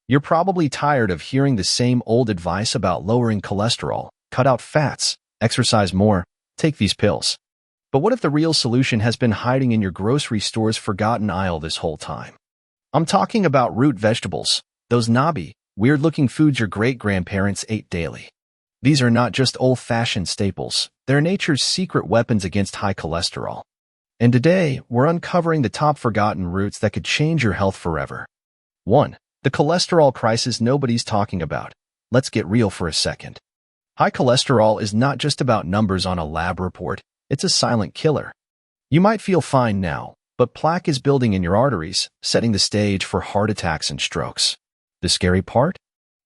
You're probably tired of hearing the same old advice about lowering cholesterol, cut out fats, exercise more, take these pills. But what if the real solution has been hiding in your grocery store's forgotten aisle this whole time? I'm talking about root vegetables, those knobby, weird-looking foods your great-grandparents ate daily. These are not just old-fashioned staples, they're nature's secret weapons against high cholesterol. And today, we're uncovering the top forgotten roots that could change your health forever. 1. The cholesterol crisis nobody's talking about. Let's get real for a second. High cholesterol is not just about numbers on a lab report, it's a silent killer. You might feel fine now, but plaque is building in your arteries, setting the stage for heart attacks and strokes. The scary part?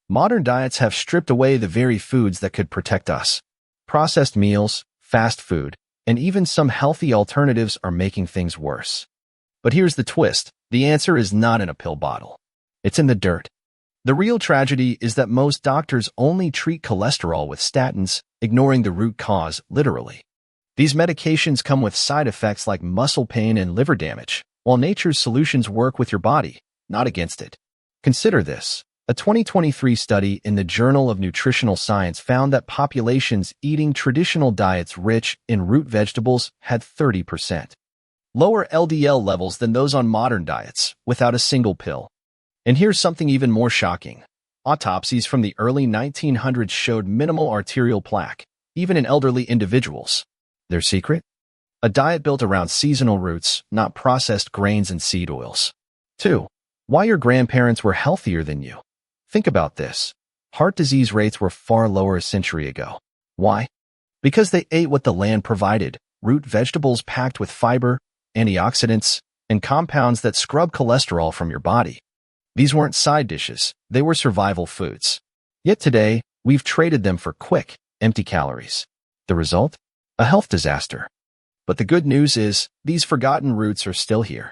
Modern diets have stripped away the very foods that could protect us. Processed meals, fast food, and even some healthy alternatives are making things worse. But here's the twist. The answer is not in a pill bottle. It's in the dirt. The real tragedy is that most doctors only treat cholesterol with statins, ignoring the root cause, literally. These medications come with side effects like muscle pain and liver damage, while nature's solutions work with your body, not against it. Consider this. A 2023 study in the Journal of Nutritional Science found that populations eating traditional diets rich in root vegetables had 30% lower LDL levels than those on modern diets, without a single pill. And here's something even more shocking. Autopsies from the early 1900s showed minimal arterial plaque, even in elderly individuals. Their secret? A diet built around seasonal roots, not processed grains and seed oils. 2. Why your grandparents were healthier than you. Think about this. Heart disease rates were far lower a century ago. Why? Because they ate what the land provided, root vegetables packed with fiber, antioxidants, and compounds that scrub cholesterol from your body. These weren't side dishes, they were survival foods. Yet today, we've traded them for quick, empty calories. The result? A health disaster. But the good news is, these forgotten roots are still here.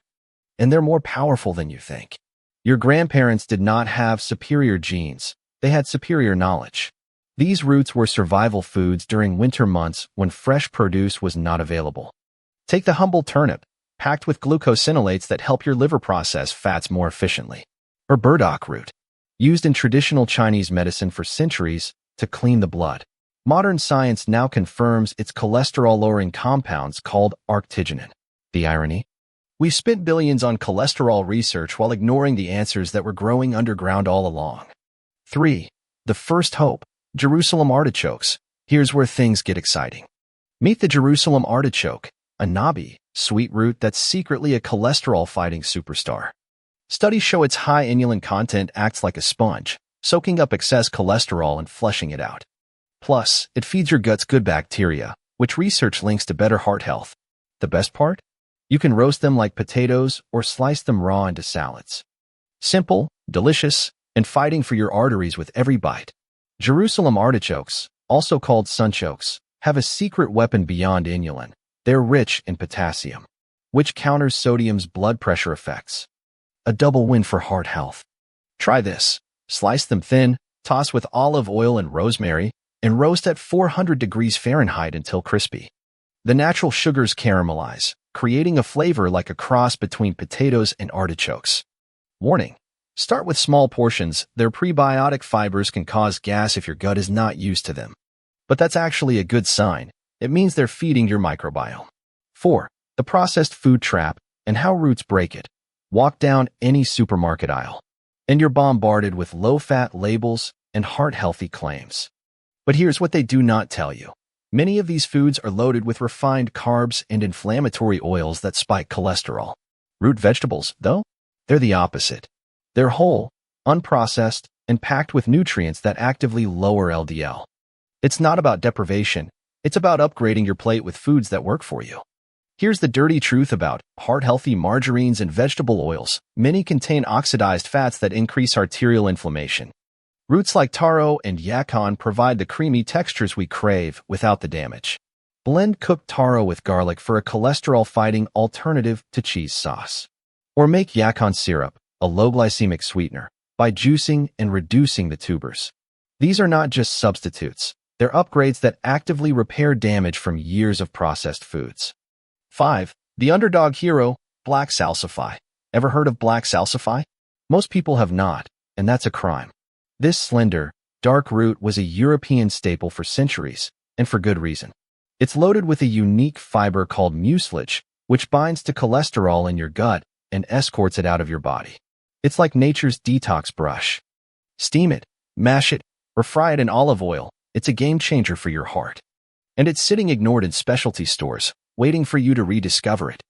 And they're more powerful than you think. Your grandparents did not have superior genes, they had superior knowledge. These roots were survival foods during winter months when fresh produce was not available. Take the humble turnip, packed with glucosinolates that help your liver process fats more efficiently. Or burdock root, used in traditional Chinese medicine for centuries to clean the blood. Modern science now confirms its cholesterol-lowering compounds called arctigenin. The irony? We spent billions on cholesterol research while ignoring the answers that were growing underground all along. 3. The first hope, Jerusalem artichokes. Here's where things get exciting. Meet the Jerusalem artichoke, a knobby, sweet root that's secretly a cholesterol-fighting superstar. Studies show its high inulin content acts like a sponge, soaking up excess cholesterol and flushing it out. Plus, it feeds your gut's good bacteria, which research links to better heart health. The best part? You can roast them like potatoes or slice them raw into salads. Simple, delicious, and fighting for your arteries with every bite. Jerusalem artichokes, also called sunchokes, have a secret weapon beyond inulin. They're rich in potassium, which counters sodium's blood pressure effects. A double win for heart health. Try this. Slice them thin, toss with olive oil and rosemary, and roast at 400 degrees Fahrenheit until crispy. The natural sugars caramelize, creating a flavor like a cross between potatoes and artichokes. Warning: start with small portions. Their prebiotic fibers can cause gas if your gut is not used to them. But that's actually a good sign. It means they're feeding your microbiome. 4. The processed food trap and how roots break it. Walk down any supermarket aisle, and you're bombarded with low-fat labels and heart-healthy claims. But here's what they do not tell you. Many of these foods are loaded with refined carbs and inflammatory oils that spike cholesterol. Root vegetables, though, they're the opposite. They're whole, unprocessed, and packed with nutrients that actively lower LDL. It's not about deprivation, it's about upgrading your plate with foods that work for you. Here's the dirty truth about heart-healthy margarines and vegetable oils. Many contain oxidized fats that increase arterial inflammation. Roots like taro and yacon provide the creamy textures we crave without the damage. Blend cooked taro with garlic for a cholesterol-fighting alternative to cheese sauce. Or make yacon syrup, a low-glycemic sweetener, by juicing and reducing the tubers. These are not just substitutes. They're upgrades that actively repair damage from years of processed foods. 5. The underdog hero, black salsify. Ever heard of black salsify? Most people have not. and that's a crime. This slender, dark root was a European staple for centuries, and for good reason. It's loaded with a unique fiber called mucilage, which binds to cholesterol in your gut and escorts it out of your body. It's like nature's detox brush. Steam it, mash it, or fry it in olive oil. It's a game changer for your heart. And it's sitting ignored in specialty stores, waiting for you to rediscover it.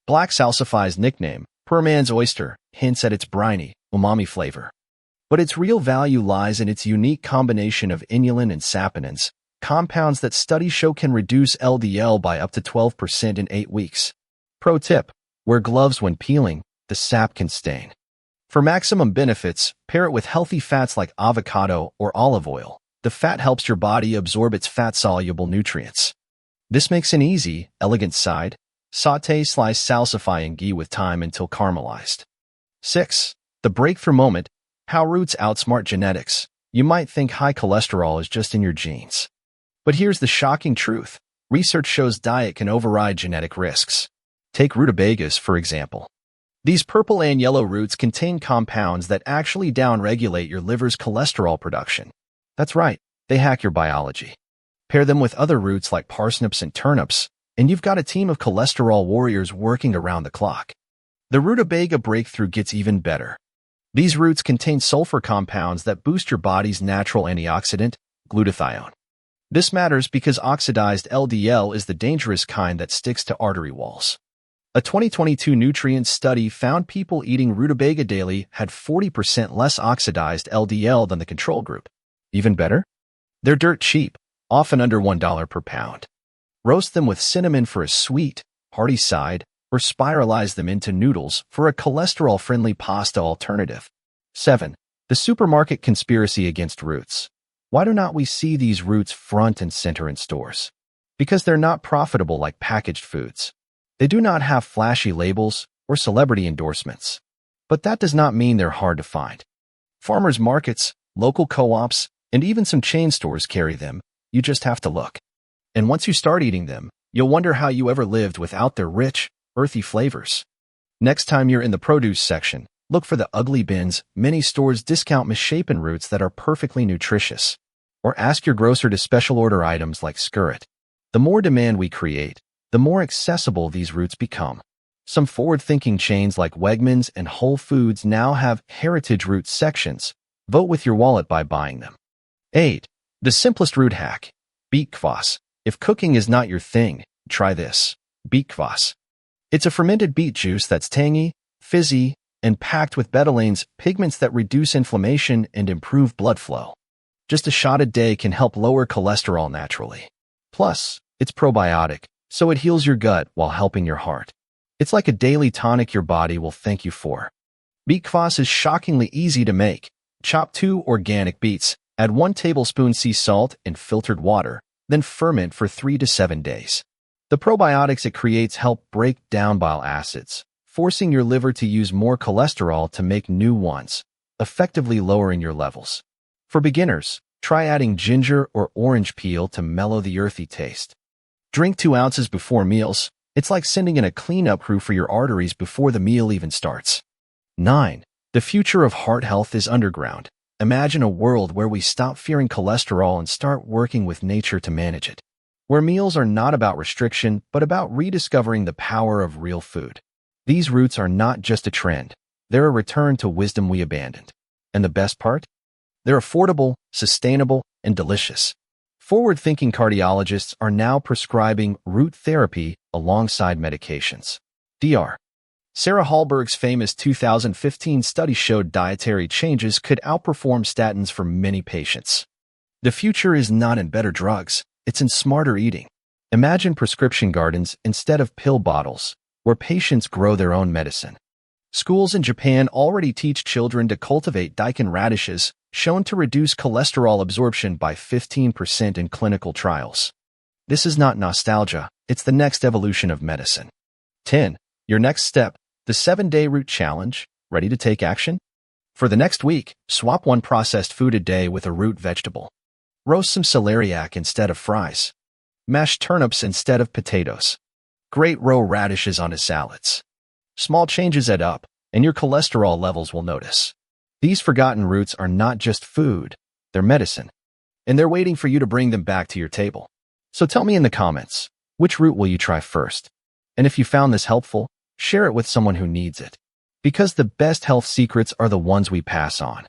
Black salsify's nickname, poor man's oyster, hints at its briny, umami flavor. But its real value lies in its unique combination of inulin and saponins, compounds that studies show can reduce LDL by up to 12% in 8 weeks. Pro tip: wear gloves when peeling, the sap can stain. For maximum benefits, pair it with healthy fats like avocado or olive oil. The fat helps your body absorb its fat-soluble nutrients. This makes an easy, elegant side. Sauté slice salsify in ghee with thyme until caramelized. 6. The breakthrough moment: how roots outsmart genetics. You might think high cholesterol is just in your genes. But here's the shocking truth. Research shows diet can override genetic risks. Take rutabagas, for example. These purple and yellow roots contain compounds that actually downregulate your liver's cholesterol production. That's right, they hack your biology. Pair them with other roots like parsnips and turnips, and you've got a team of cholesterol warriors working around the clock. The rutabaga breakthrough gets even better. These roots contain sulfur compounds that boost your body's natural antioxidant, glutathione. This matters because oxidized LDL is the dangerous kind that sticks to artery walls. A 2022 nutrient study found people eating rutabaga daily had 40% less oxidized LDL than the control group. Even better? They're dirt cheap, often under $1 per pound. Roast them with cinnamon for a sweet, hearty side, or spiralize them into noodles for a cholesterol-friendly pasta alternative. 7. The supermarket conspiracy against roots. Why do not we see these roots front and center in stores? Because they're not profitable like packaged foods. They do not have flashy labels or celebrity endorsements. But that does not mean they're hard to find. Farmers markets, local co-ops, and even some chain stores carry them. You just have to look. And once you start eating them, you'll wonder how you ever lived without their rich, earthy flavors. Next time you're in the produce section, look for the ugly bins. Many stores discount misshapen roots that are perfectly nutritious. Or ask your grocer to special order items like skirret. The more demand we create, the more accessible these roots become. Some forward-thinking chains like Wegmans and Whole Foods now have heritage root sections. Vote with your wallet by buying them. 8. The simplest root hack: beet kvass. If cooking is not your thing, try this. Beet kvass. It's a fermented beet juice that's tangy, fizzy, and packed with betalains, pigments that reduce inflammation and improve blood flow. Just a shot a day can help lower cholesterol naturally. Plus, it's probiotic, so it heals your gut while helping your heart. It's like a daily tonic your body will thank you for. Beet kvass is shockingly easy to make. Chop 2 organic beets, add 1 tablespoon sea salt and filtered water, then ferment for 3 to 7 days. The probiotics it creates help break down bile acids, forcing your liver to use more cholesterol to make new ones, effectively lowering your levels. For beginners, try adding ginger or orange peel to mellow the earthy taste. Drink 2 ounces before meals. It's like sending in a cleanup crew for your arteries before the meal even starts. 9. The future of heart health is underground. Imagine a world where we stop fearing cholesterol and start working with nature to manage it. Where meals are not about restriction, but about rediscovering the power of real food. These roots are not just a trend. They're a return to wisdom we abandoned. And the best part? They're affordable, sustainable, and delicious. Forward-thinking cardiologists are now prescribing root therapy alongside medications. Dr. Sarah Hallberg's famous 2015 study showed dietary changes could outperform statins for many patients. The future is not in better drugs, it's in smarter eating. Imagine prescription gardens instead of pill bottles, where patients grow their own medicine. Schools in Japan already teach children to cultivate daikon radishes, shown to reduce cholesterol absorption by 15% in clinical trials. This is not nostalgia, it's the next evolution of medicine. 10. Your next step, the 7-day root challenge. Ready to take action? For the next week, swap 1 processed food a day with a root vegetable. Roast some celeriac instead of fries. Mash turnips instead of potatoes. Grate row radishes onto salads. Small changes add up, and your cholesterol levels will notice. These forgotten roots are not just food, they're medicine, and they're waiting for you to bring them back to your table. So tell me in the comments, which root will you try first? And if you found this helpful, share it with someone who needs it. Because the best health secrets are the ones we pass on.